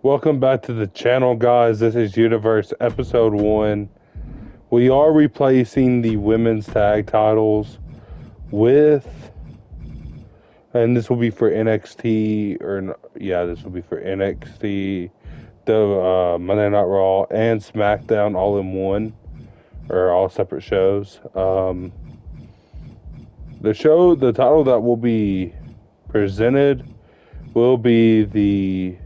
Welcome back to the channel, guys. This is Universe Episode 1. We are replacing the women's tag titles with, and this will be for NXT, this will be for NXT, the Monday Night Raw, and SmackDown all in one, or all separate shows. The title that will be presented will be the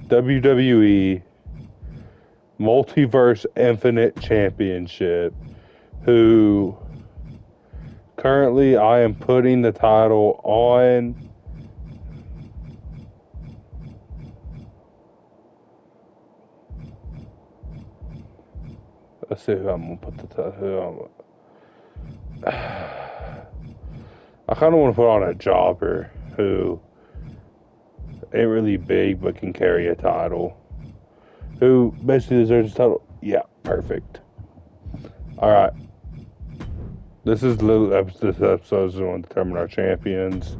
WWE Multiverse Infinite Championship, who currently I am putting the title on let's see who I'm gonna put the title. I kind of want to put on a jobber who ain't really big but can carry a title, who basically deserves the title. Yeah, perfect. All right, this episode is going to determine our champions.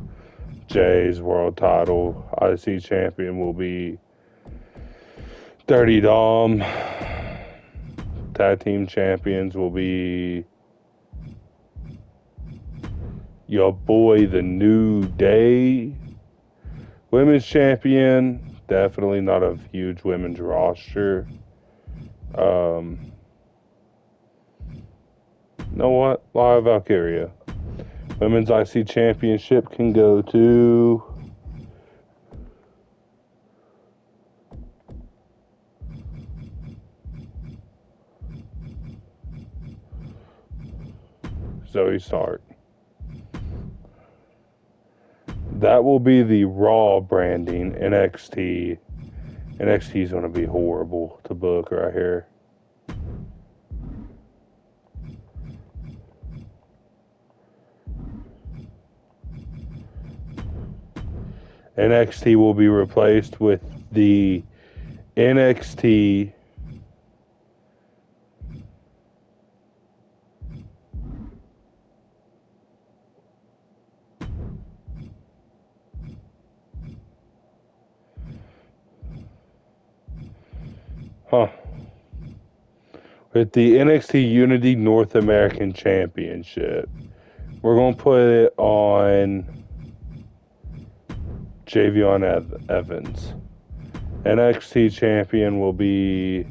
Jay's world title IC champion will be Dirty Dom. Tag team champions will be your boy, the New Day. Women's champion, definitely not a huge women's roster. You know what? Lyra Valkyria. Women's IC championship can go to Zoe Stark. That will be the Raw branding. NXT. NXT is going to be horrible to book right here. NXT will be replaced with the NXT with the NXT Unity North American Championship. We're going to put it on Javion Evans. NXT champion will be,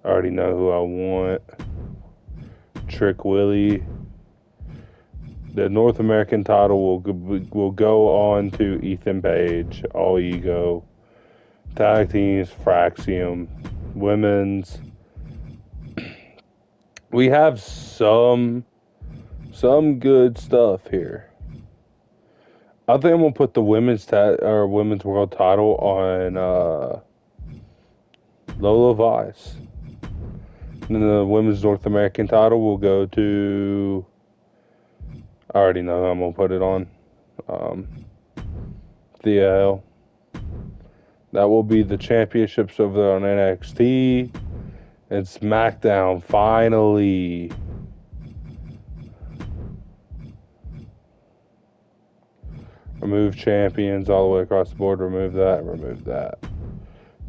I already know who I want, Trick Willie. The North American title will go on to Ethan Page, All Ego. Tag teams, Fraxium. Women's, we have some good stuff here. I think I'm gonna put the women's world title on Lola Vice. And then the women's North American title will go to, I already know who I'm gonna put it on. Thea Hale. That will be the championships over there on NXT and SmackDown. Finally, remove champions all the way across the board. Remove that. Remove that.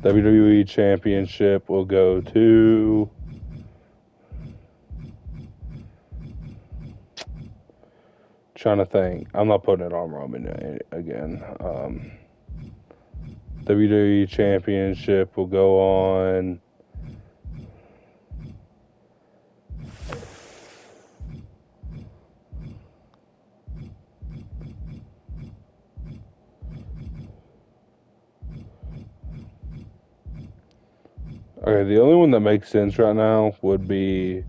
WWE Championship will go to trying to think. I'm not putting it on Roman again. WWE Championship will go on okay, the only one that makes sense right now would be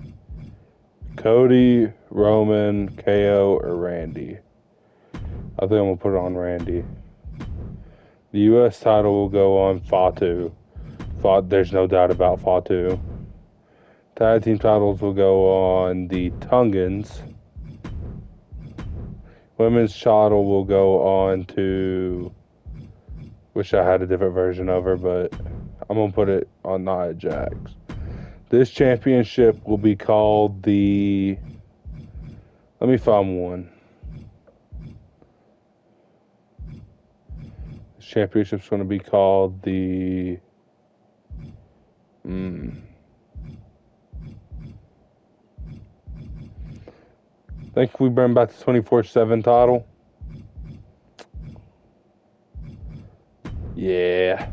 Cody, Roman, KO, or Randy. I think I'm going to put it on Randy. The U.S. title will go on Fatu. There's no doubt about Fatu. Tag team titles will go on the Tungans. Women's title will go on to, wish I had a different version of her, but I'm going to put it on Nia Jax. This championship will be called the, let me find one. This championship's going to be called the... think we bring back the 24/7 title. Yeah.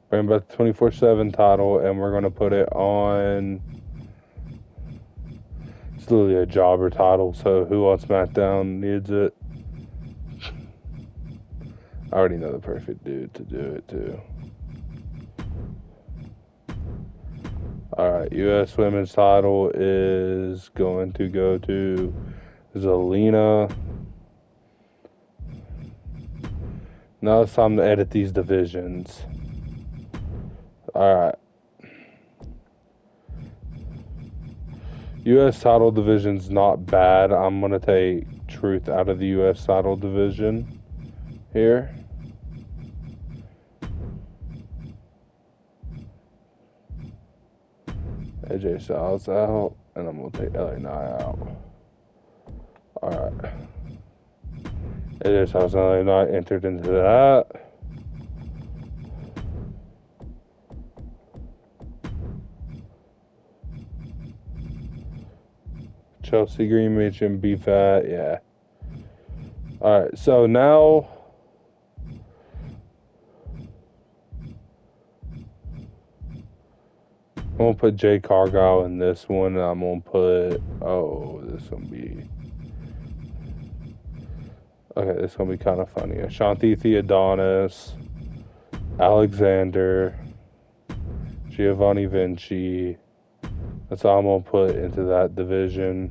Bring back the 24/7 title, and we're going to put it on... It's literally a jobber title, so who on SmackDown needs it? I already know the perfect dude to do it, too. Alright, U.S. Women's title is going to go to Zelina. Now it's time to edit these divisions. Alright. U.S. title division's not bad. I'm going to take Truth out of the U.S. title division here. AJ Styles out, and I'm going to take LA Knight out. Alright. AJ Styles and LA Knight entered into that. Chelsea Green mentioned B-Fat, yeah. Alright, so now I'm going to put Jade Cargill in this one, and I'm going to put, this is going to be, okay, this is going to be kind of funny. Ashanti Theodonis, Alexander, Giovanni Vinci. That's all I'm going to put into that division.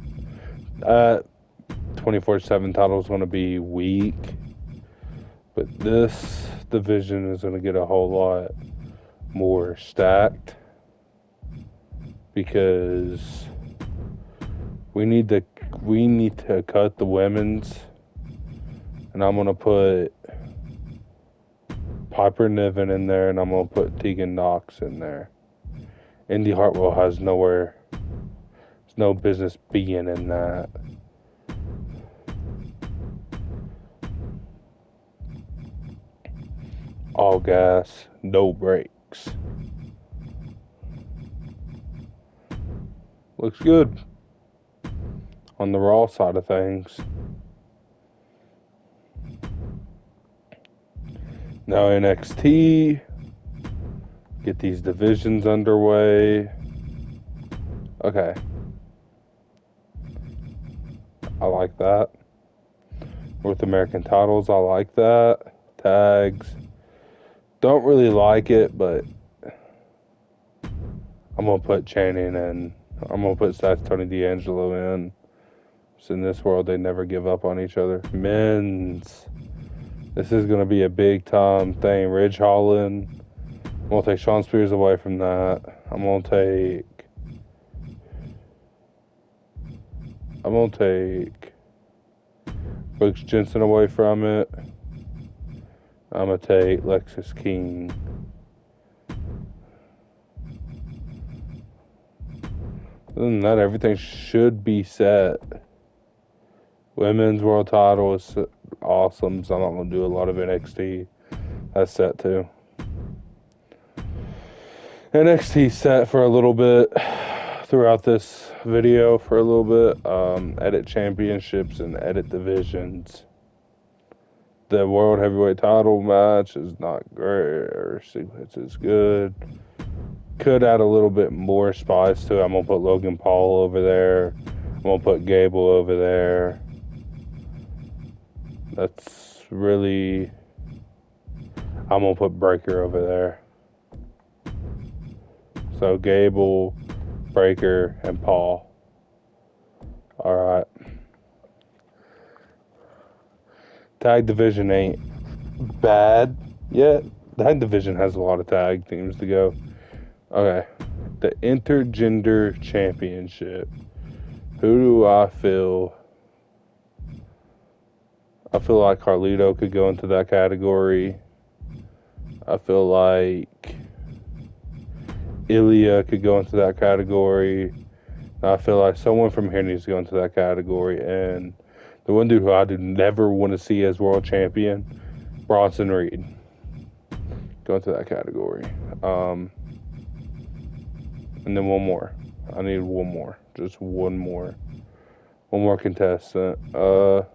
24/7 title is going to be weak, but this division is going to get a whole lot more stacked because we need to cut the women's, and I'm going to put Piper Niven in there, and I'm going to put Tegan Knox in there. Indy Hartwell has no business being in that. All gas, no brakes. Looks good on the Raw side of things. Now NXT, get these divisions underway. Okay. I like that. North American titles, I like that. Tags. Don't really like it, but I'm going to put Channing in. I'm going to put Seth Tony D'Angelo in. So in this world, they never give up on each other. Men's. This is going to be a big time thing. Ridge Holland. I'm going to take Shawn Spears away from that. I'm going to take Brooks Jensen away from it. I'm going to take Lexis King. Other than that, everything should be set. Women's world title is awesome, so I'm not going to do a lot of NXT. That's set too. NXT set for a little bit throughout this video for a little bit. Edit championships and edit divisions. The World Heavyweight title match is not great, or sequence is good. Could add a little bit more spice to it. I'm going to put Logan Paul over there. I'm going to put Gable over there. That's really... I'm going to put Breaker over there. So Gable, Breaker, and Paul. Alright. Tag division ain't bad yet. The tag division has a lot of tag teams to go. Okay. The Intergender Championship. Who do I feel? I feel like Carlito could go into that category. I feel like Ilya could go into that category. I feel like someone from here needs to go into that category. And the one dude who I do never want to see as world champion, Bronson Reed. Go into that category. And then one more. I need one more. Just one more. One more contestant. Let's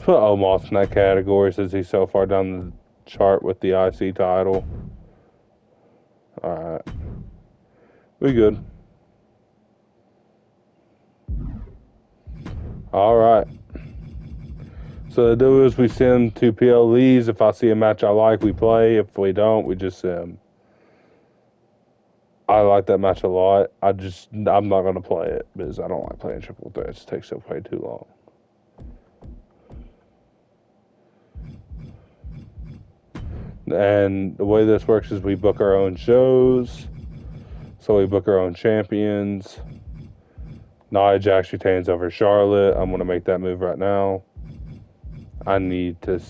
put Omos in that category since he's so far down the chart with the IC title. Alright. We good. Alright. So the do is we send 2 PLEs. If I see a match I like, we play. If we don't, we just send. I like that match a lot. I'm not gonna play it because I don't like playing triple threats. It takes up way too long. And the way this works is we book our own shows. So we book our own champions. Nia Jax retains over Charlotte. I'm gonna make that move right now. I need to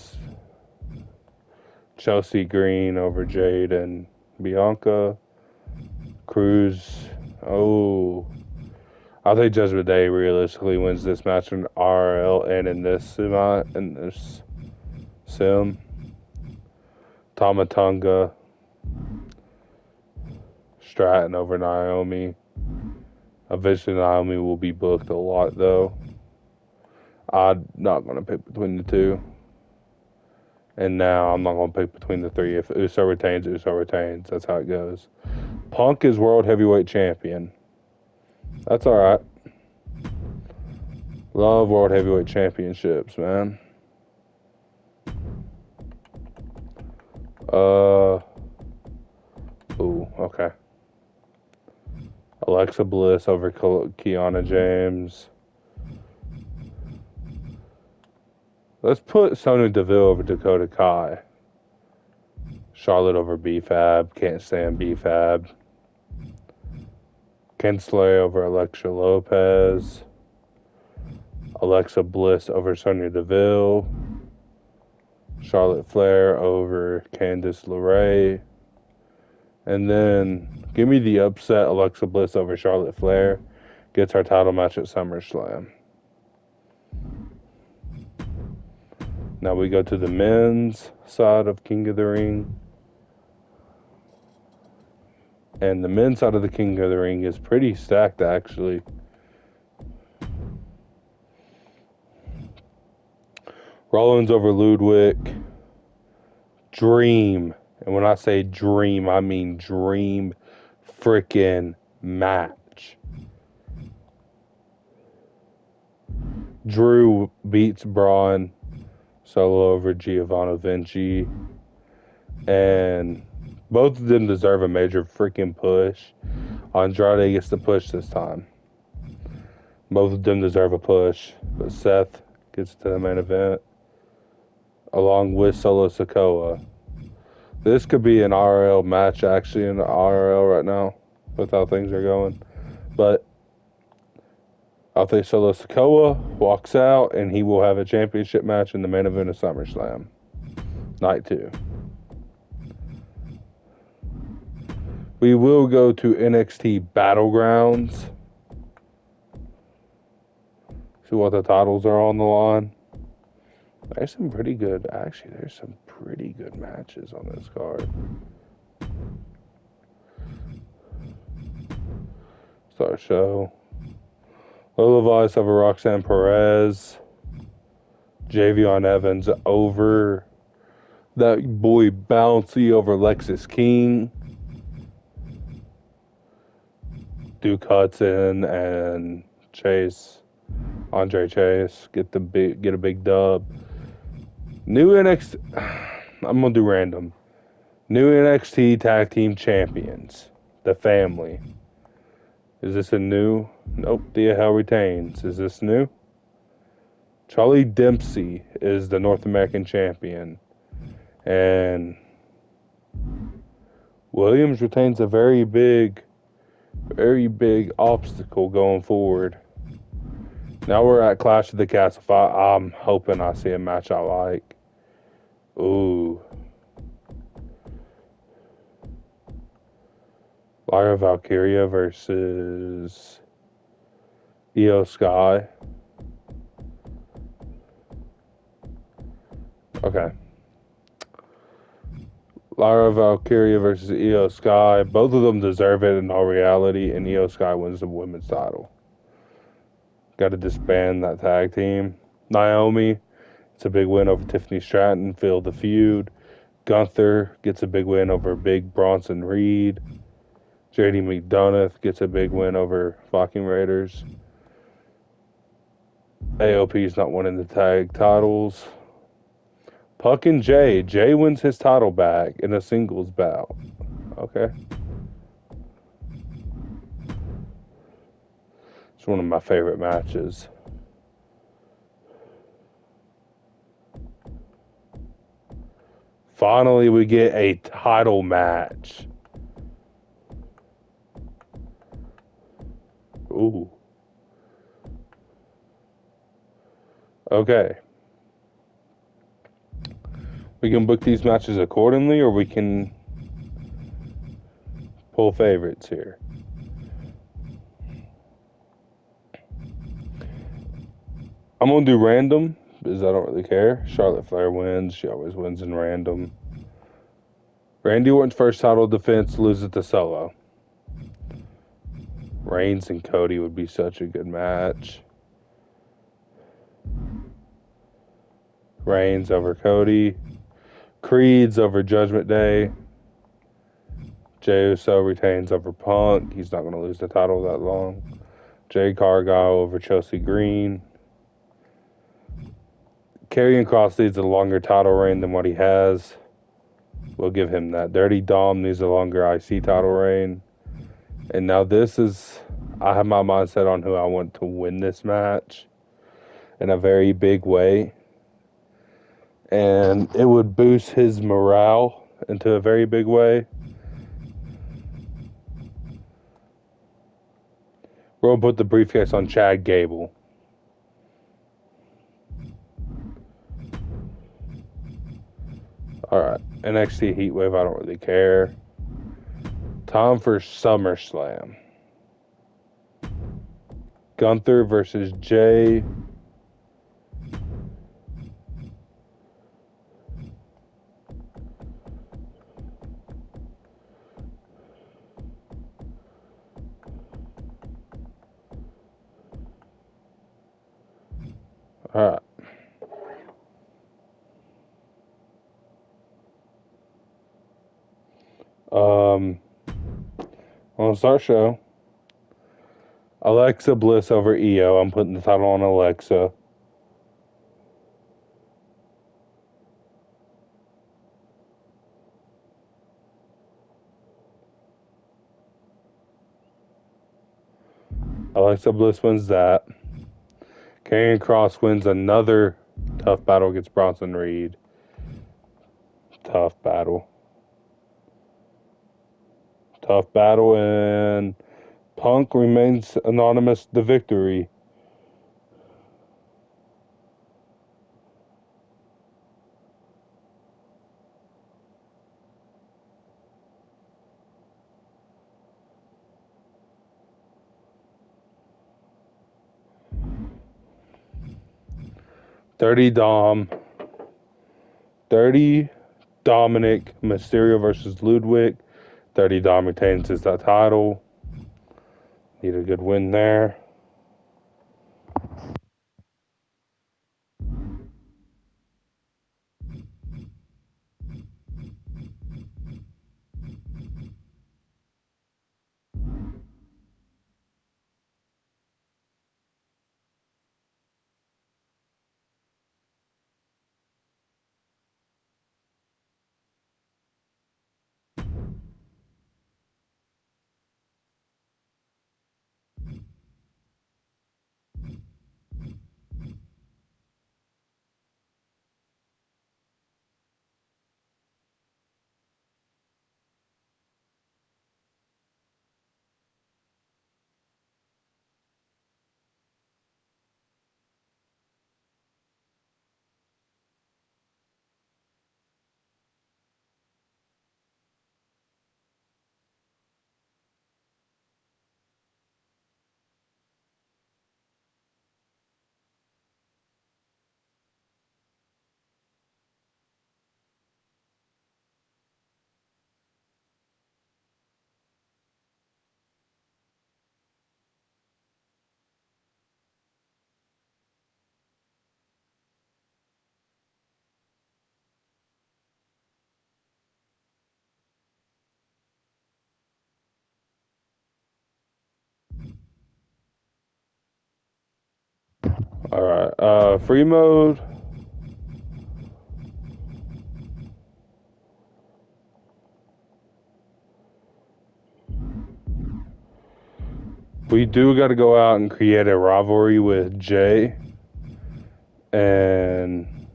Chelsea Green over Jade and Bianca. Cruz. Oh, I think Judgment Day realistically wins this match in RL and in this sim. Tamatonga. Stratton over Naomi. Eventually Naomi will be booked a lot though. I'm not gonna pick between the two. And now I'm not gonna pick between the three. If Uso retains, Uso retains. That's how it goes. Punk is World Heavyweight Champion. That's alright. Love World Heavyweight Championships, man. Ooh, okay. Alexa Bliss over Kiana James. Let's put Sonya Deville over Dakota Kai. Charlotte over B-Fab. Can't stand B-Fab. Ken Slay over Alexa Lopez. Alexa Bliss over Sonya Deville. Charlotte Flair over Candice LeRae. And then give me the upset Alexa Bliss over Charlotte Flair. Gets our title match at SummerSlam. Now we go to the men's side of King of the Ring. And the men's side of the King of the Ring is pretty stacked, actually. Rollins over Ludwig. Dream. And when I say dream, I mean dream freaking match. Drew beats Braun solo over Giovanni Vinci. And both of them deserve a major freaking push. Andrade gets the push this time. Both of them deserve a push. But Seth gets to the main event along with Solo Sikoa. This could be an RL match, actually, in the RL right now, with how things are going. But I think Solo Sikoa walks out, and he will have a championship match in the main event of SummerSlam. Night 2. We will go to NXT Battlegrounds. See what the titles are on the line. There's some pretty good matches on this card. Start show. Lola Vice over Roxanne Perez. Javion Evans over that boy Bouncy over Lexis King. Duke Hudson and Andre Chase get a big dub. New NXT. I'm gonna do random. New NXT Tag Team Champions. The Family. Is this a new? Nope. Thea Hell retains. Is this new? Charlie Dempsey is the North American Champion. And Williams retains a very big obstacle going forward. Now we're at Clash of the Castle. I'm hoping I see a match I like. Ooh. Lyra Valkyria versus Io Sky. Okay. Lyra Valkyria versus Io Sky. Both of them deserve it in all reality, and Io Sky wins the women's title. Got to disband that tag team. Naomi, it's a big win over Tiffany Stratton, filled the feud. Gunther gets a big win over Big Bronson Reed. JD McDonough gets a big win over Viking Raiders. AOP's not winning the tag titles. Puck and Jay. Jay wins his title back in a singles bout. Okay. It's one of my favorite matches. Finally, we get a title match. Ooh. Okay. We can book these matches accordingly, or we can pull favorites here. I'm going to do random because I don't really care. Charlotte Flair wins. She always wins in random. Randy Orton's first title defense loses to Solo. Reigns and Cody would be such a good match. Reigns over Cody. Creeds over Judgment Day. Jey Uso retains over Punk. He's not going to lose the title that long. Jade Cargill over Chelsea Green. Karrion Kross needs a longer title reign than what he has. We'll give him that. Dirty Dom needs a longer IC title reign. And now this is, I have my mindset on who I want to win this match in a very big way. And it would boost his morale into a very big way. We'll put the briefcase on Chad Gable. Alright, NXT Heatwave, I don't really care. Time for SummerSlam. Gunther versus Jay. Alright. On start show. Alexa Bliss over Io. I'm putting the title on Alexa. Alexa Bliss wins that. Karrion Kross wins another tough battle against Bronson Reed. Tough battle. Tough battle, and Punk remains anonymous the victory. Dirty Dom. Dirty Dominic Mysterio versus Ludwig. Dirty Dom retains his title. Need a good win there. Alright, free mode. We do got to go out and create a rivalry with Jay and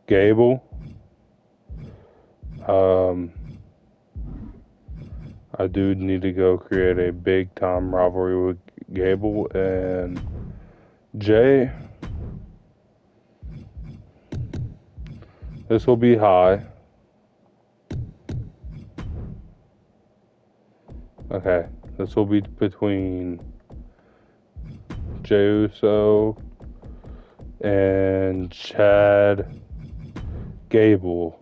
Gable. I do need to go create a big time rivalry with Gable and Jay. This will be high. Okay, this will be between Jey Uso and Chad Gable.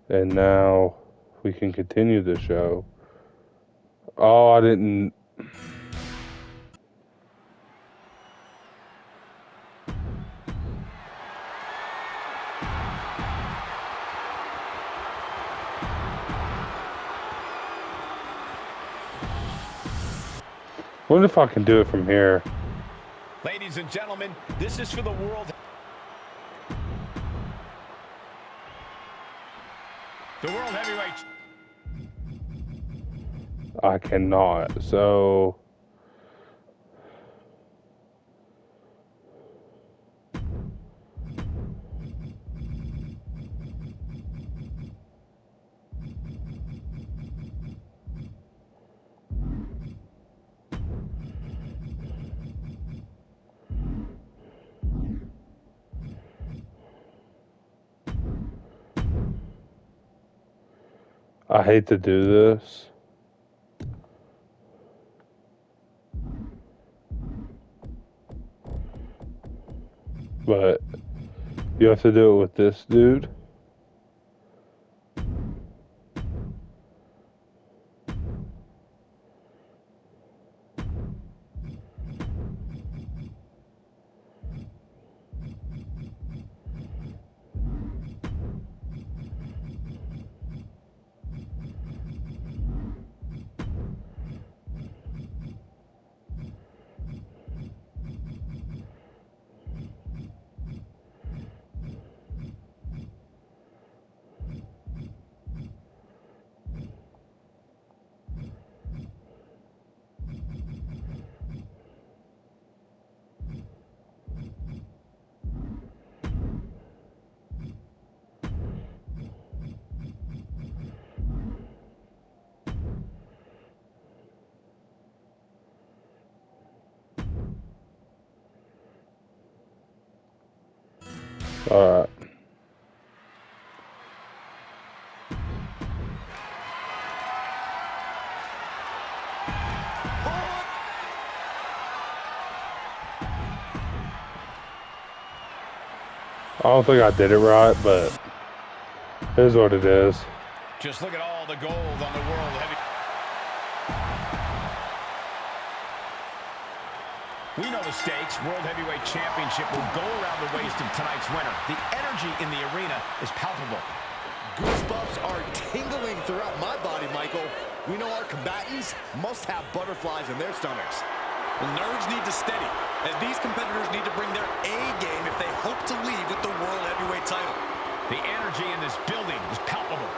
And now we can continue the show. Oh, I didn't. What if I can do it from here? Ladies and gentlemen, this is for the world. The world heavyweight. I cannot. So I hate to do this. But you have to do it with this dude. Alright. I don't think I did it right, but it is what it is. Just look at all the gold on the world heavy. We know the stakes. World Heavyweight Championship will go around the waist of tonight's winner. The energy in the arena is palpable. Goosebumps are tingling throughout my body, Michael. We know our combatants must have butterflies in their stomachs. The nerves need to steady, as these competitors need to bring their A game if they hope to leave with the World Heavyweight title. The energy in this building is palpable.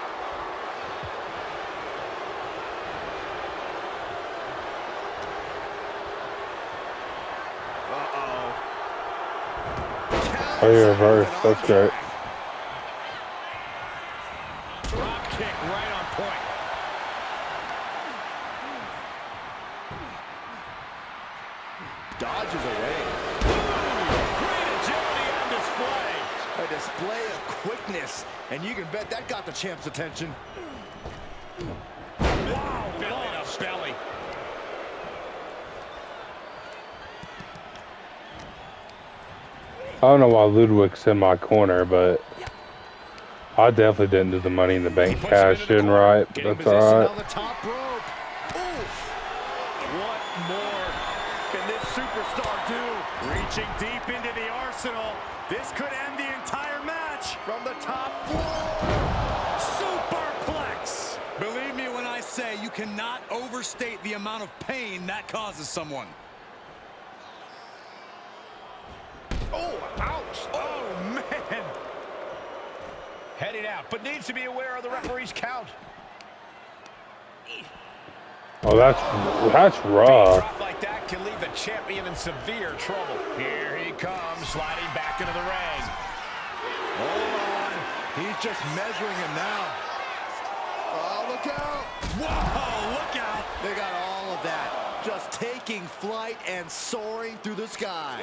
Oh, you reverse. That's great. Drop kick right on point. Dodges away. Great agility on display. A display of quickness, and you can bet that got the champ's attention. Wow, belly to belly. I don't know why Ludwig's in my corner, but I definitely didn't do the Money in the Bank cash in right. That's alright. On the top rope. Oof. What more can this superstar do? Reaching deep into the arsenal. This could end the entire match. From the top floor. Superplex. Believe me when I say you cannot overstate the amount of pain that causes someone. Oh, ouch. Oh, man. Heading out, but needs to be aware of the referee's count. Oh, that's Being rough. dropped like that can leave the champion in severe trouble. Here he comes, sliding back into the ring. Hold on. He's just measuring him now. Oh, look out. Whoa, look out. They got all of that. Just taking flight and soaring through the sky.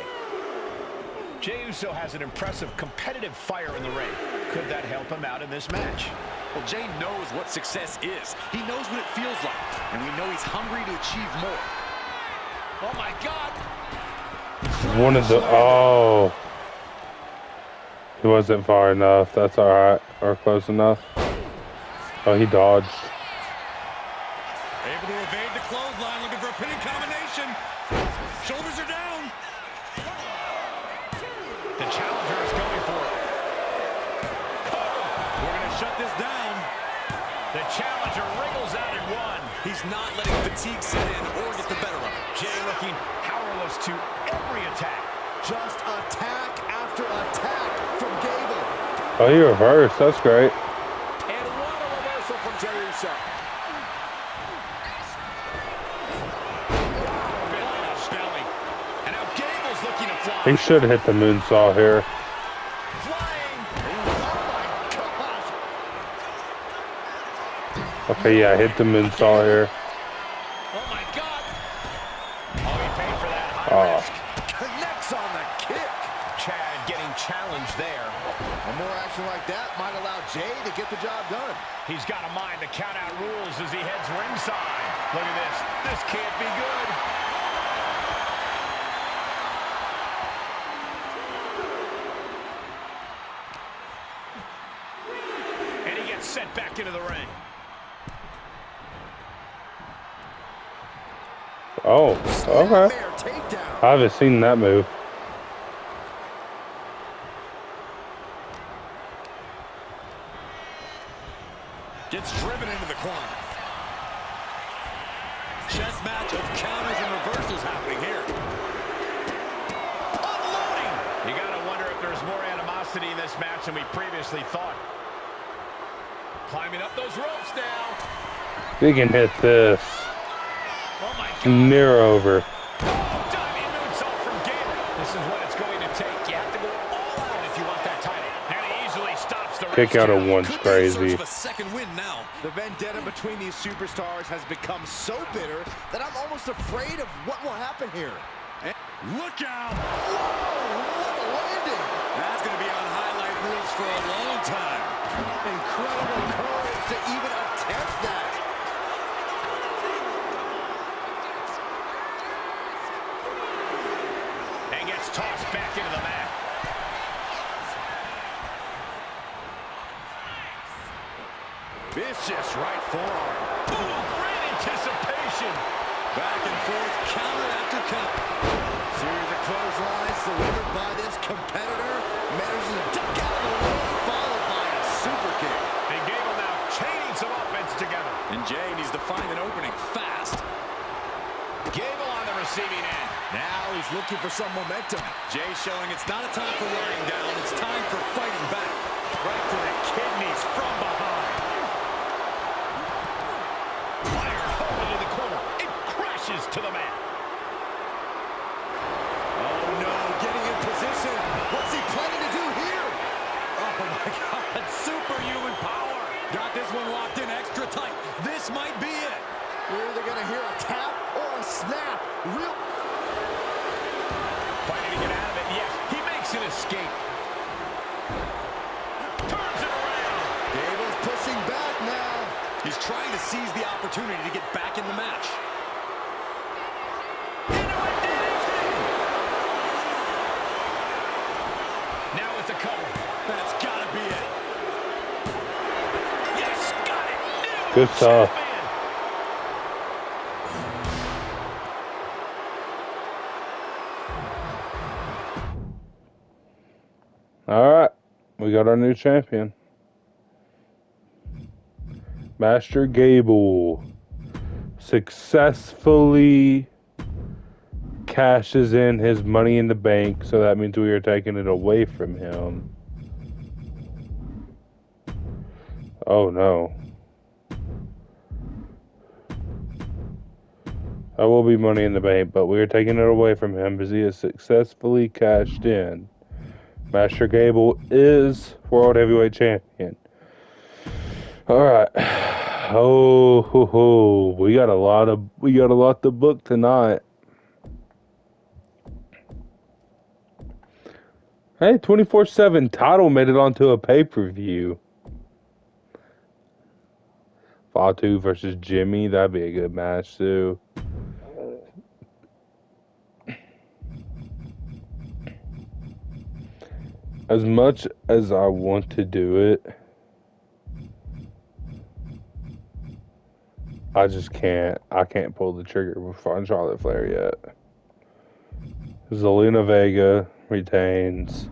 Jey Uso has an impressive competitive fire in the ring. Could that help him out in this match? Well, Jey knows what success is. He knows what it feels like. And we know he's hungry to achieve more. Oh, my God. One of the... Oh. He wasn't far enough. That's all right. Or close enough. Oh, he dodged. Able to evade the clothesline, looking for a pinning combination. Shoulders are down. The challenger is going for it. We're going to shut this down. The challenger wriggles out at one. He's not letting fatigue set in or get the better of him. Jey looking powerless to every attack. Just attack after attack from Gable. Oh, he reversed. That's great. And what a reversal from Jey Uso. And now Gable's looking to fly. He should have hit the moonsault here. Flying. Okay, yeah, hit the moonsault here. Oh, my God. Oh, he paid for that high Oh. risk. Connects on the kick. Chad getting challenged there. And more action like that might allow Jey to get the job done. He's got to mind the count-out rules as he heads ringside. Look at this. This can't be good. And he gets sent back into the ring. Oh, okay. Snapmare takedown. I haven't seen that move. Gets driven into the corner. Chess match of counters and reversals happening here. Unloading. You got to wonder if there's more animosity in this match than we previously thought. Climbing up those ropes now. He can hit this. Oh, my God. Near over. Diving moonsault from Gable. This is what it's going to take. You have to go all out if you want that title. And he easily stops the Kick out of one's Could be in search crazy. of a second win now. The vendetta between these superstars has become so bitter that I'm almost afraid of what will happen here. And Look out! whoa, what a landing! That's going to be on highlight reels for a long time. Incredible courage to even attempt that. And gets tossed back into the mat. Vicious right forearm. Ooh, great anticipation. Back and forth, counter after counter. Series of clotheslines delivered by this competitor. Manages to duck out of the way, followed by a super kick. And Gable now chaining some offense together. And Jey needs to find an opening fast. Gable on the receiving end. Now he's looking for some momentum. Jey showing it's not a time for lying down, it's time for fighting back. Right to the kidneys from behind. Fire home into the corner. It crashes to the mat. Oh no, getting in position. What's he planning to do here? Oh my God, superhuman power. Got this one locked in extra tight. This might be it. We're either going to hear a tap or a snap. Real. Fighting to get out of it. Yes, he makes an escape. Turns it around. Gable's pushing back now. He's trying to seize the opportunity to get back in the match. Now it's a cover. That's gotta be it. Yes, got it. New Good stuff. champion. All right. We got our new champion. Master Gable. successfully cashes in his Money in the Bank, so that means we are taking it away from him. Oh no. That will be Money in the Bank, but we are taking it away from him because he has successfully cashed in. Master Gable is World Heavyweight Champion. Alright. Oh, we got a lot to book tonight. Hey, 24/7 title made it onto a pay-per-view. Fatu versus Jimmy, that'd be a good match too. As much as I want to do it, I just can't. I can't pull the trigger on Charlotte Flair yet. Zelina Vega retains.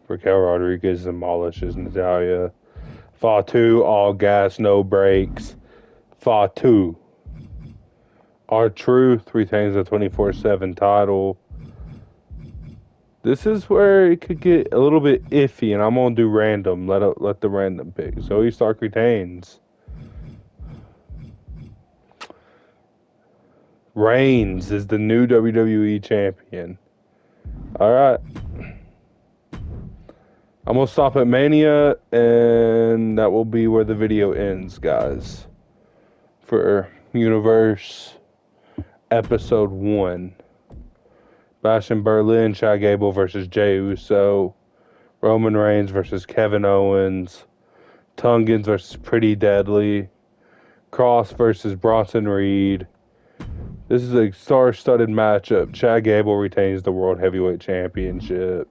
Raquel Rodriguez demolishes Natalia. Fatu, all gas, no brakes. Fatu. R-Truth retains the 24/7 title. This is where it could get a little bit iffy, and I'm gonna do random. Let the random pick. Zoe Stark retains. Reigns is the new WWE champion. All right. I'm gonna stop at Mania, and that will be where the video ends, guys. For Universe Episode 1. Bash in Berlin, Chad Gable versus Jey Uso. Roman Reigns versus Kevin Owens. Tungans versus Pretty Deadly. Cross versus Bronson Reed. This is a star-studded matchup. Chad Gable retains the World Heavyweight Championship.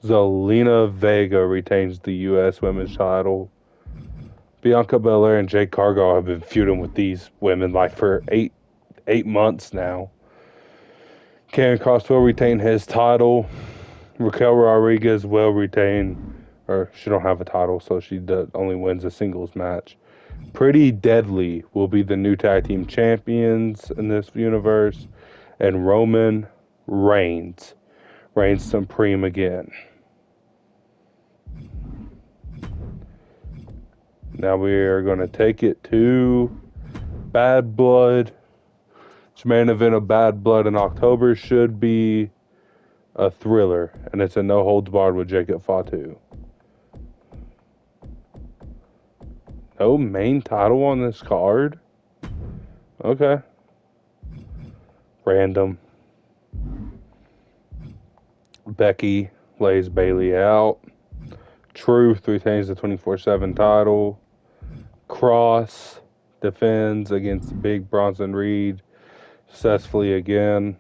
Zelina Vega retains the U.S. Women's title. Bianca Belair and Jade Cargill have been feuding with these women like for eight months now. Karen Cross will retain his title. Raquel Rodriguez will retain, or she don't have a title, so she only wins a singles match. Pretty Deadly will be the new tag team champions in this universe, and Roman reigns supreme again. Now we are going to take it to Bad Blood. This main event of Bad Blood in October should be a thriller, and it's a no holds barred with Jacob Fatu. No main title on this card? Okay. Random. Becky lays Bayley out. Truth retains the 24/7 title. Cross defends against Big Bronson Reed successfully again.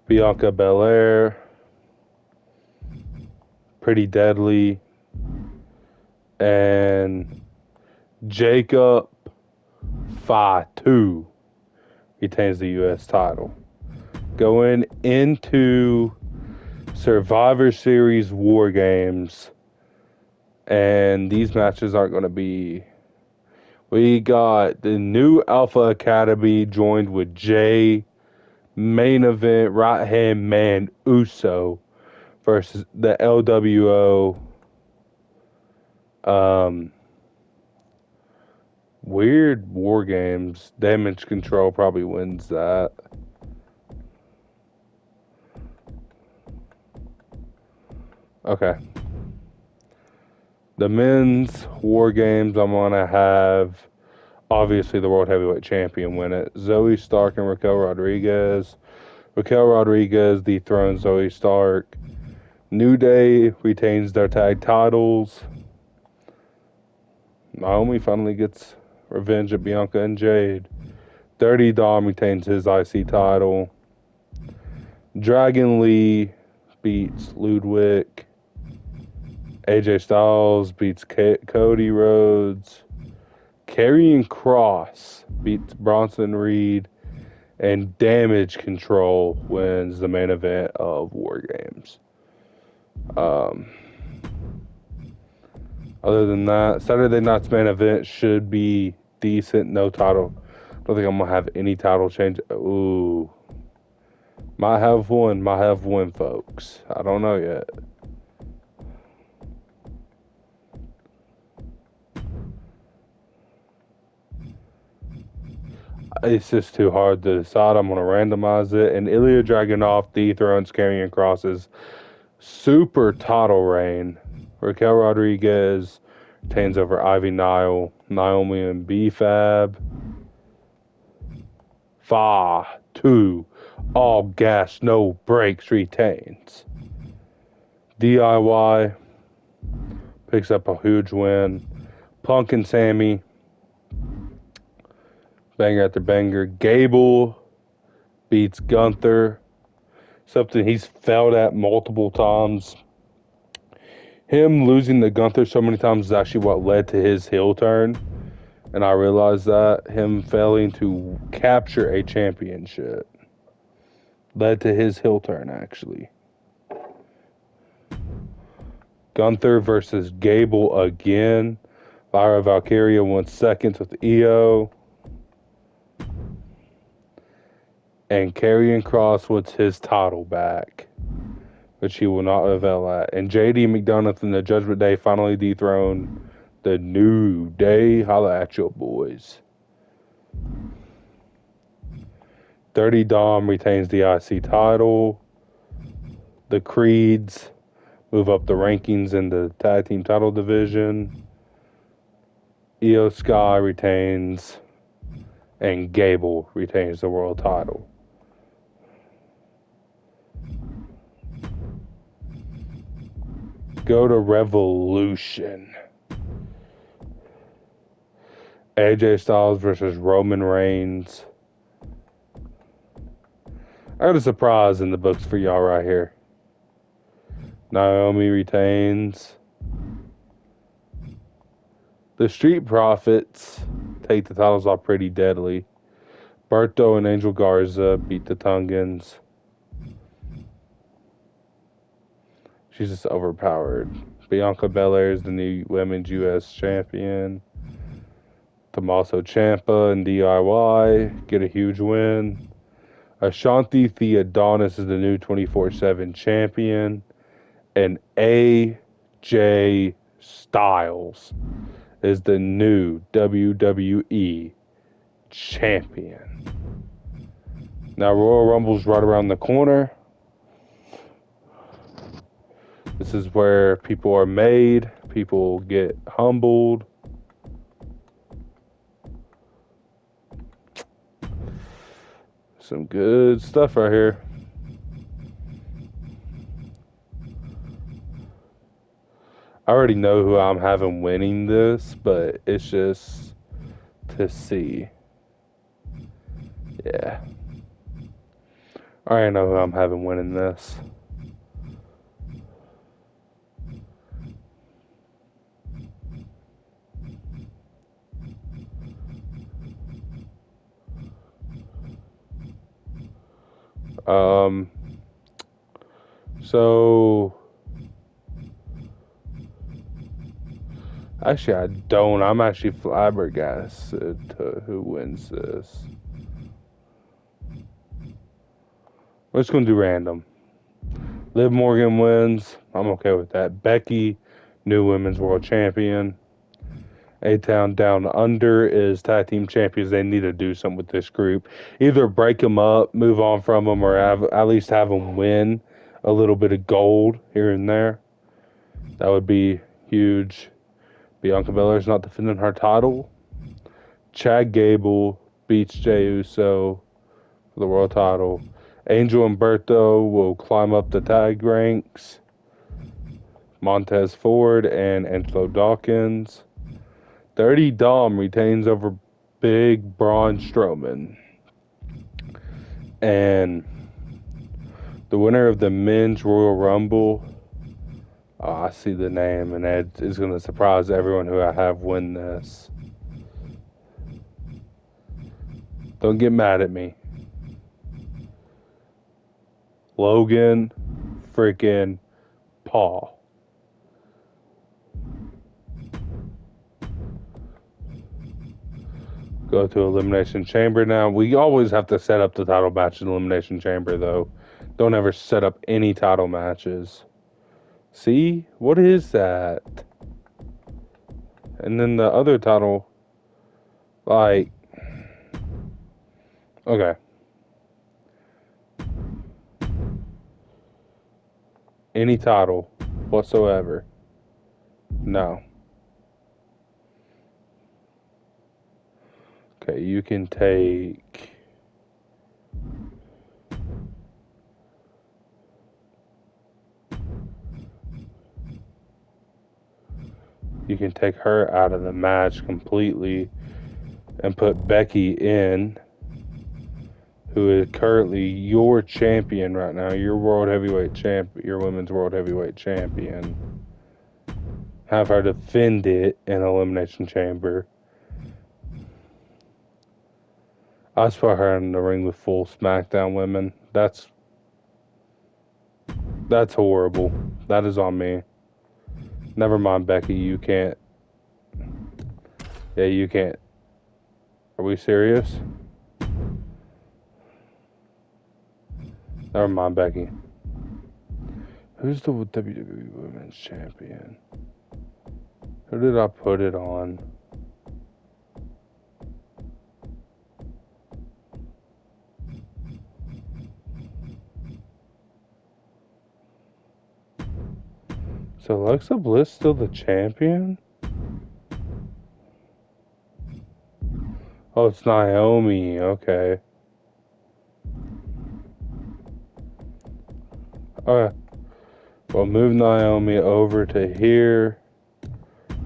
Bianca Belair. Pretty Deadly. And Jacob Fatu retains the U.S. title. Going into Survivor Series War Games, and these matches aren't going to be. We got the new Alpha Academy joined with Jay, main event right hand man Uso versus the LWO. Weird War Games. Damage Control probably wins that. Okay. The men's War Games, I'm going to have, obviously, the World Heavyweight Champion win it. Zoe Stark and Raquel Rodriguez. Raquel Rodriguez dethrones Zoe Stark. New Day retains their tag titles. Naomi finally gets revenge at Bianca and Jade. Dirty Dom retains his IC title. Dragon Lee beats Ludwig. AJ Styles beats Cody Rhodes. Karrion Kross beats Bronson Reed. And Damage Control wins the main event of War Games. Other than that, Saturday night's main event should be decent. No title. Don't think I'm going to have any title change. Ooh. Might have one, folks. I don't know yet. It's just too hard to decide. I'm going to randomize it. And Ilya Dragunov dethrones Karrion Kross's super title reign. Raquel Rodriguez retains over Ivy Nile, Naomi and B-Fab. 5-2. All gas, no brakes retains. DIY picks up a huge win. Punk and Sammy, banger after banger. Gable beats Gunther, something he's failed at multiple times. Him losing to Gunther so many times is actually what led to his heel turn. And I realized that him failing to capture a championship led to his heel turn, actually. Gunther versus Gable again. Lyra Valkyria won seconds with EO. And Karrion Kross wants his title back, which he will not avail at. And JD McDonough and the Judgment Day finally dethroned the New Day. Holla at your boys. Dirty Dom retains the IC title. The Creeds move up the rankings in the tag team title division. Io Sky retains, and Gable retains the world title. Go to Revolution. AJ Styles versus Roman Reigns. I got a surprise in the books for y'all right here. Naomi retains. The Street Profits take the titles off Pretty Deadly. Berto and Angel Garza beat the Tungans. She's just overpowered. Bianca Belair is the new Women's U.S. Champion. Tommaso Ciampa and DIY get a huge win. Ashanti Theodonis is the new 24/7 champion. And AJ Styles is the new WWE champion. Now Royal Rumble's right around the corner. This is where people are made. People get humbled. Some good stuff right here. I already know who I'm having winning this, but it's just to see. Yeah. I already know who I'm having winning this. So actually I don't. I'm actually flabbergasted to who wins this. We're just gonna do random. Liv Morgan wins. I'm okay with that. Becky, new women's world champion. A-Town Down Under is tag team champions. They need to do something with this group. Either break them up, move on from them, or at least have them win a little bit of gold here and there. That would be huge. Bianca Belair's not defending her title. Chad Gable beats Jey Uso for the world title. Angel and Berto will climb up the tag ranks. Montez Ford and Angelo Dawkins. Dirty Dom retains over Big Braun Strowman. And the winner of the Men's Royal Rumble, I see the name, and that is going to surprise everyone who I have win this. Don't get mad at me. Logan freaking Paul. Go to Elimination Chamber now. We always have to set up the title match in Elimination Chamber, though. Don't ever set up any title matches. See? What is that? And then the other title, like... Okay. Any title whatsoever. No. Okay, you can take... You can take her out of the match completely and put Becky in, who is currently your champion right now, your world heavyweight champ, your women's world heavyweight champion. Have her defend it in Elimination Chamber. I just put her in the ring with full SmackDown women. That's horrible. That is on me. Never mind, Becky. You can't. Yeah, you can't. Are we serious? Never mind, Becky. Who's the WWE Women's Champion? Who did I put it on? So Alexa Bliss still the champion? Oh, it's Naomi. Okay. Alright. Well, move Naomi over to here.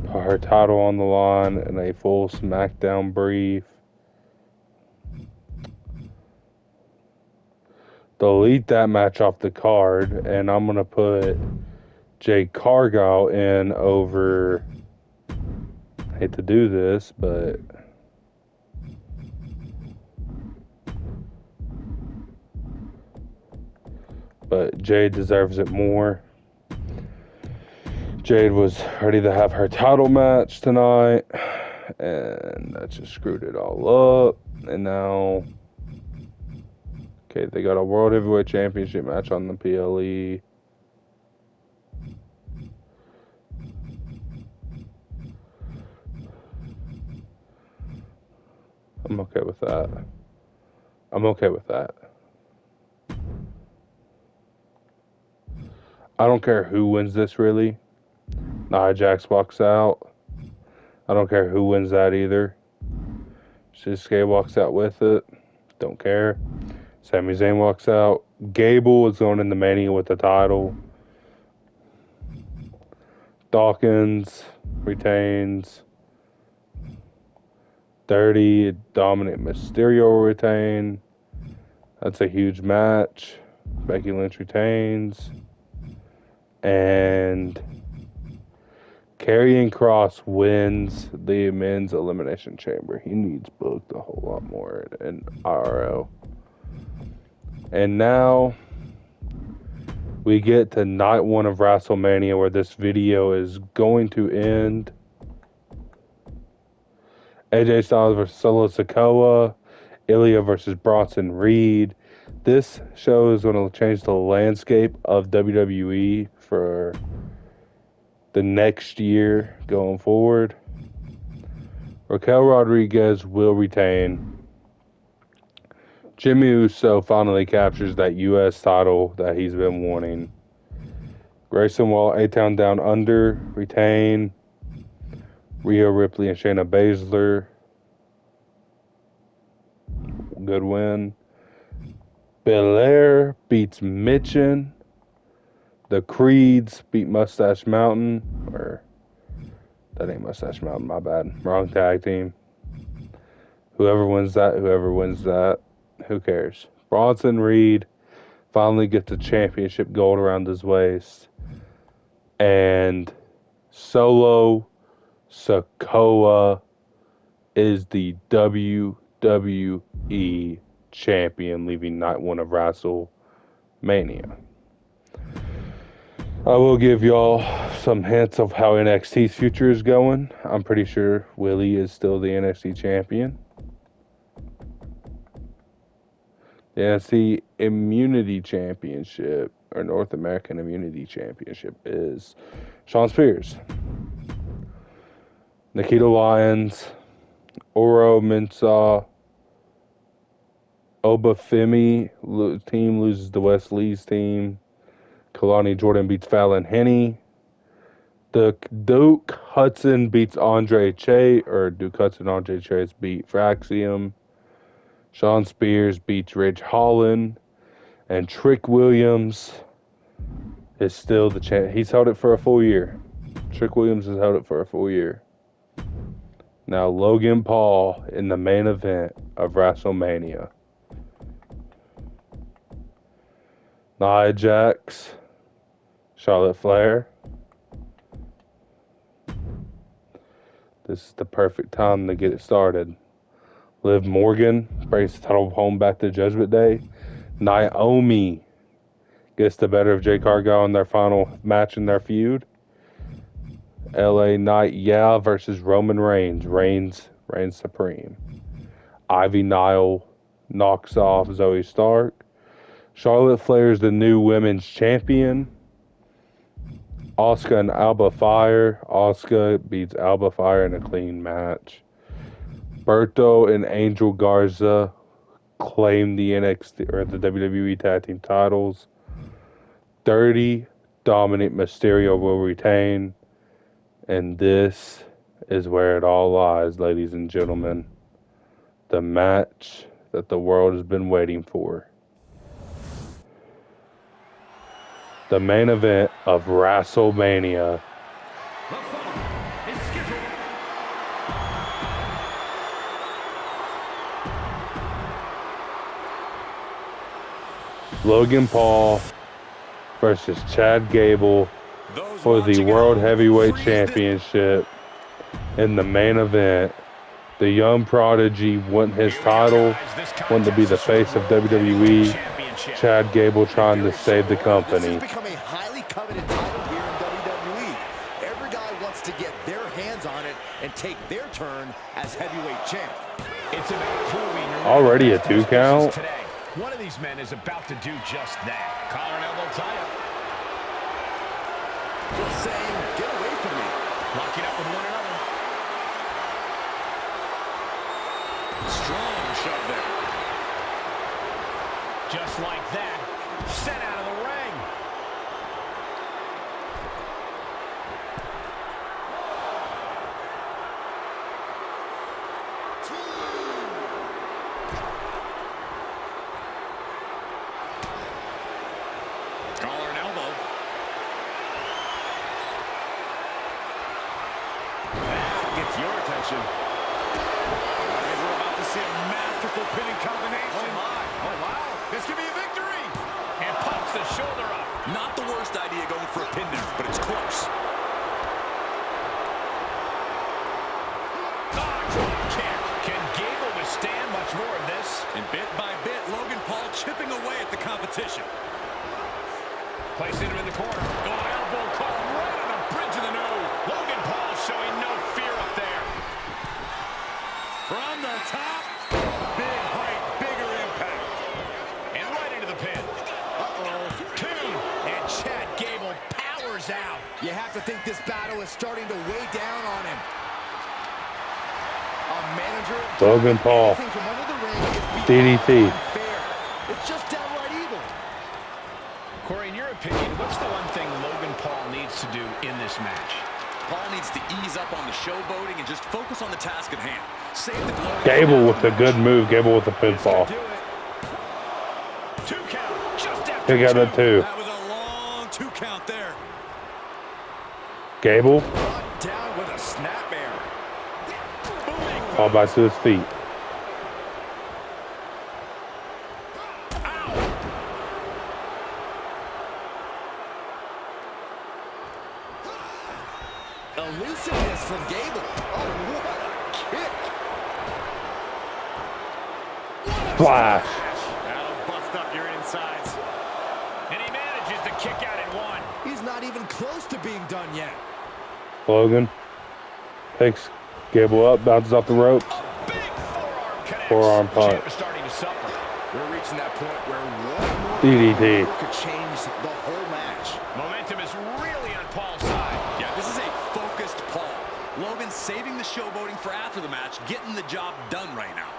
Put her title on the line in a full SmackDown brief. Delete that match off the card, and I'm gonna put Jade Cargill in over. I hate to do this, but Jade deserves it more. Jade was ready to have her title match tonight, and that just screwed it all up. And now, okay, they got a World Heavyweight Championship match on the PLE. I'm okay with that. I'm okay with that. I don't care who wins this, really. Nia Jax walks out. I don't care who wins that either. Shinsuke walks out with it. Don't care. Sami Zayn walks out. Gable is going in the Mania with the title. Dawkins retains. Dirty, Dominic Mysterio will retain. That's a huge match. Becky Lynch retains. And Karrion Kross wins the men's elimination chamber. He needs booked a whole lot more in IRL. And now we get to night one of WrestleMania, where this video is going to end. AJ Styles versus Solo Sikoa, Ilya versus Bronson Reed. This show is going to change the landscape of WWE for the next year going forward. Raquel Rodriguez will retain. Jimmy Uso finally captures that U.S. title that he's been wanting. Grayson Waller, A-Town Down Under, retain. Rhea Ripley and Shayna Baszler. Good win. Belair beats Mitchin. The Creeds beat Mustache Mountain. Or, that ain't Mustache Mountain, my bad. Wrong tag team. Whoever wins that. Who cares? Bronson Reed finally gets the championship gold around his waist. And Solo Sikoa is the WWE champion, leaving night one of WrestleMania. I will give y'all some hints of how NXT's future is going. I'm pretty sure Willie is still the NXT champion. Yeah, see, Immunity Championship, or North American Immunity Championship, is Shawn Spears, Nikita Lyons, Oro Mensah, Obafemi team loses to Wes Lee's team. Kalani Jordan beats Fallon Henny. The Duke Hudson beats Andre Che, or Duke Hudson Andre Chase beat Fraxium. Shawn Spears beats Ridge Holland. And Trick Williams is still the champ. He's held it for a full year. Trick Williams has held it for a full year. Now Logan Paul in the main event of WrestleMania. Nia Jax, Charlotte Flair. This is the perfect time to get it started. Liv Morgan brings the title home back to Judgment Day. Naomi gets the better of Jade Cargill in their final match in their feud. LA Knight versus Roman Reigns. Reigns supreme. Ivy Nile knocks off Zoe Stark. Charlotte Flair is the new women's champion. Asuka and Alba Fire. Asuka beats Alba Fire in a clean match. Berto and Angel Garza claim the NXT or the WWE Tag Team titles. Dirty Dominic Mysterio will retain. And this is where it all lies, ladies and gentlemen. The match that the world has been waiting for. The main event of WrestleMania. Logan Paul versus Chad Gable for the World Heavyweight Championship. In the main event, the young prodigy won his title, wanted to be the face of WWE. Chad Gable trying to save the company. This has become a highly coveted title here in WWE. Every guy wants to get their hands on it and take their turn as heavyweight champ. It's about proving already a 2 count. Today. One of these men is about to do just that. Collar and elbow tie-up. Just saying, get away from me. Locking up with one another. Strong shove there. Just like that, sent out of the ring. Collar and elbow. That gets your attention. We're about to see a masterful pinning combination. Oh, my. Oh, wow. This could be a victory. And pops the shoulder up. Not the worst idea going for a pin there, but it's close. Kick. Can Gable withstand much more of this? And bit by bit, Logan Paul chipping away at the competition. Placing him in the corner. Oh, elbow caught right on the bridge of the nose. Logan Paul showing no fear up there. From the top, big height, bigger impact. And right into the pin. Two. And Chad Gable powers out. You have to think this battle is starting to weigh down on him. A manager Logan Paul. anything from under the ring is DDT. unfair. It's just downright evil. Corey, in your opinion, what's the one thing Logan Paul needs to do in this match? Paul needs to ease up on the showboating and just focus on the task at hand. Save the glory. Gable with a good move. Gable with a pinfall. Do it. 2 count. Just after He got a 2. That was a long 2 count there. Gable Brought down with a snapmare. fall back to his feet. Elusiveness from Gable. Oh, what a kick. Flash. That'll bust up your insides. And he manages to kick out at 1. He's not even close to being done yet. Logan picks Gable up, bounces off the ropes. Big forearm connects. Forearm The punch. champ is starting to suffer. We're reaching that point where one more DDT. could change the whole match. Momentum is really on Paul's side. Yeah, this is a focused Paul. Logan saving the showboating for after the match, getting the job done right now.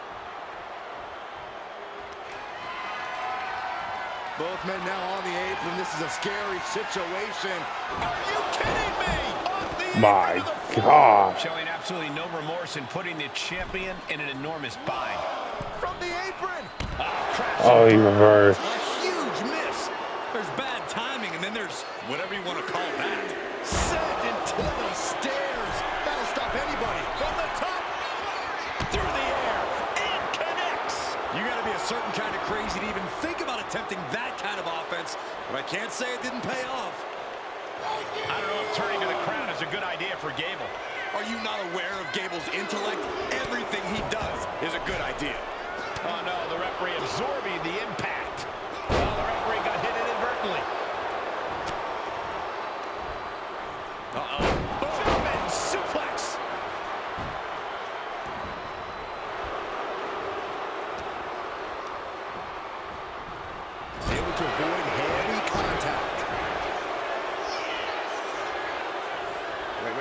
Both men now on the apron. This is a scary situation. Are you kidding me? Off the apron My to the floor. God. Showing absolutely no remorse in putting the champion in an enormous bind. From the apron. Oh, he reversed. A huge miss. There's bad timing, and then there's whatever you want to call that. Sent into the stairs. That'll stop anybody. From the top, through the air, it connects. You got to be a certain kind of crazy to even think about attempting that kind of offense, but I can't say it didn't pay off. I don't know if turning to the crowd is a good idea for Gable. Are you not aware of Gable's intellect? Everything he does is a good idea. Oh no, the referee absorbing the impact. Oh, the referee got hit inadvertently. German suplex. Able to avoid heavy contact. Wait.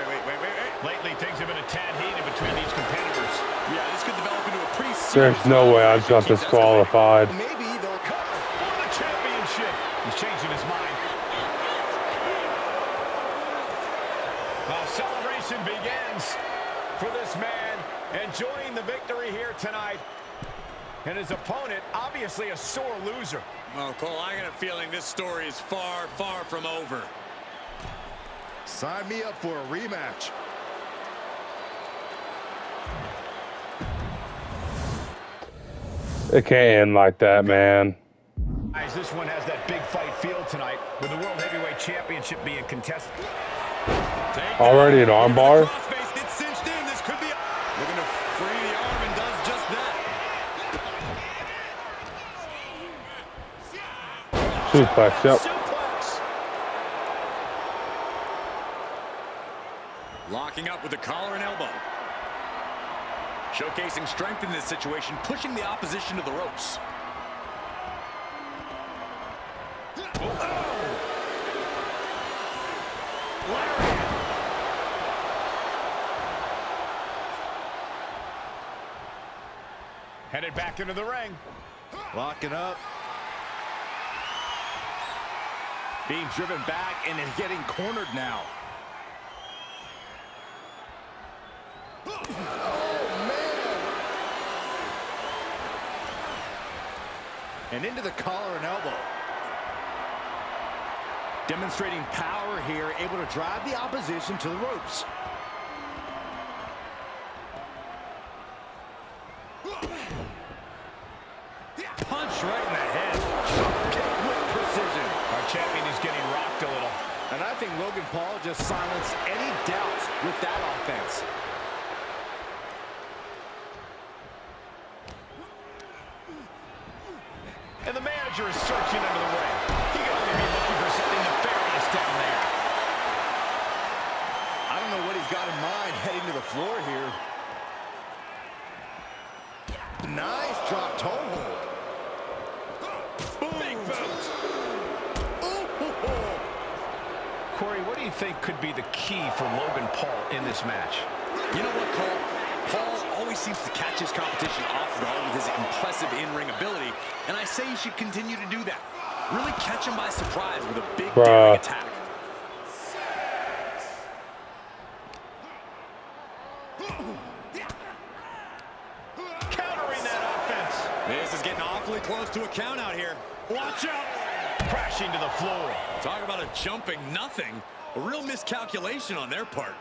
Lately, things have been a tad heated between these competitors. Yeah, this could develop into a pretty serious... There's no way I got disqualified. Maybe they'll cover. For the championship. He's changing his mind. The celebration begins for this man enjoying the victory here tonight. And his opponent, obviously a sore loser. Well, Cole, I got a feeling this story is far, far from over. Sign me up for a rematch. It can't end like that, man. Guys, this one has that big fight feel tonight, with the World Heavyweight Championship being contested. Already an armbar? Crossface gets cinched in. This could be looking to free the arm and does just that. Suplex, yep. Suplex. Locking up with the collar and elbow. Showcasing strength in this situation, pushing the opposition to the ropes. Headed back into the ring. Locking up. Being driven back and getting cornered now. And into the collar and elbow. Demonstrating power here, able to drive the opposition to the ropes. Punch right in the head. Kick with precision. Our champion is getting rocked a little. And I think Logan Paul just silenced any doubts with that offense. And the manager is searching under the ring. He could only be looking for something nefarious down there. I don't know what he's got in mind heading to the floor here. Nice drop toe hold. Big boot. Corey, what do you think could be the key for Logan Paul in this match? You know what, Cole? Paul always seems to catch his competition off guard with his impressive in-ring ability, and I say he should continue to do that. Really catch him by surprise with a big, daring attack. Countering that offense. This is getting awfully close to a count out here. Watch out! Crashing to the floor. Talk about a jumping nothing. A real miscalculation on their part.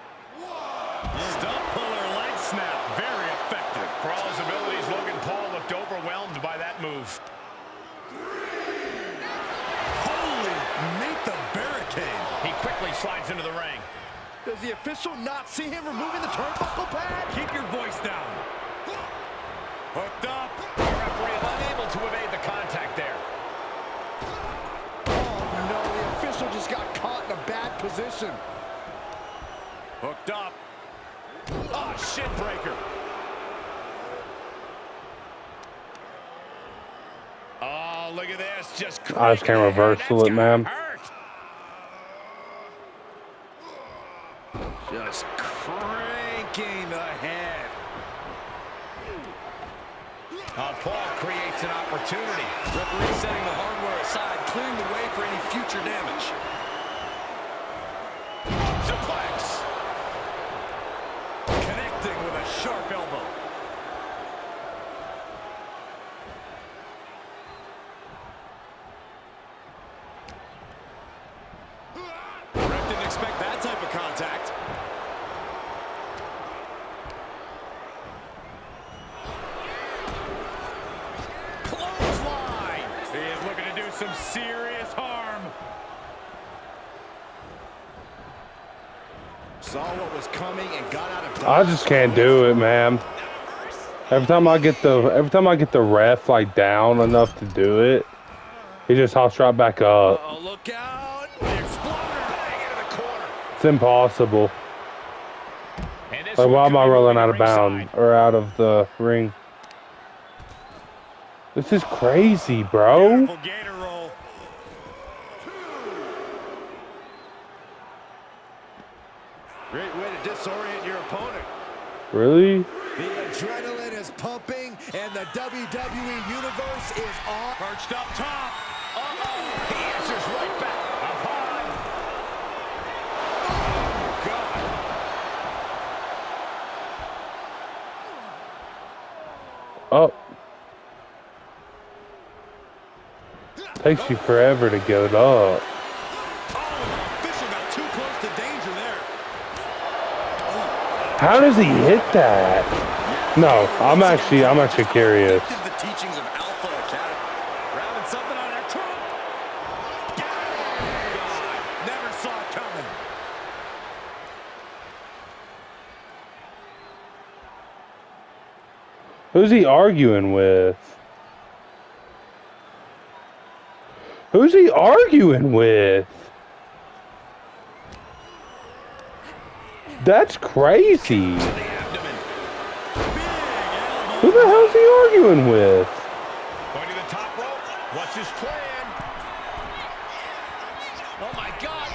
Stump puller leg snap. Very effective. For all his abilities, Logan Paul looked overwhelmed by that move. Holy, make the barricade. He quickly slides into the ring. Does the official not see him removing the turnbuckle pad? Keep your voice down. Hooked up. The referee is unable to evade the contact there. Oh no, the official just got caught in a bad position. Hooked up. Oh, shin breaker. look at this. Just I just can't reversal it, man. Just cranking ahead. Paul creates an opportunity. Referee setting the hardware aside, clearing the way for any future damage. Suplex. Connecting with a sharp elbow. Ref didn't expect that type of contact. Clothesline. He is looking to do some serious harm. Saw what was coming and got out of I just can't do it, man. Every time I get the ref like down enough to do it, he just hops right back up. Uh-oh, look out. The exploder bang into the corner. It's impossible. And this Like, one why could am I be rolling moving out of bounds ringside. or out of the ring? This is crazy, bro. Beautiful gator roll. Great way to disorient your opponent. Really? The adrenaline is pumping, and the WWE Universe is on. Perched up top. Uh-oh. He answers right back. Upon. Oh, God. Oh. Takes you forever to get it up. Oh, official got too close to danger there. How does he hit that? No, I'm actually curious. The teachings of Alpha Academy. Grabbing something out of that trunk. God, never saw it coming. Who's he arguing with? Who's he arguing with? That's crazy. To the abdomen. Who the hell's he arguing with? Going to the top rope. What's his plan? Oh, my God.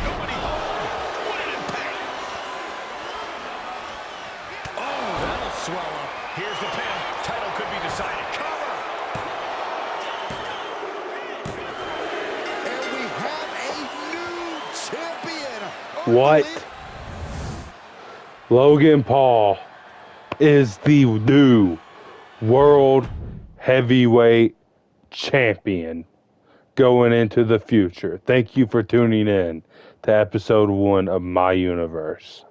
Nobody home. What an impact. Oh, that'll swell up. Here's the pin. Title could be decided. Cover. And we have a new champion. What? Logan Paul is the new World Heavyweight Champion going into the future. Thank you for tuning in to episode 1 of My Universe.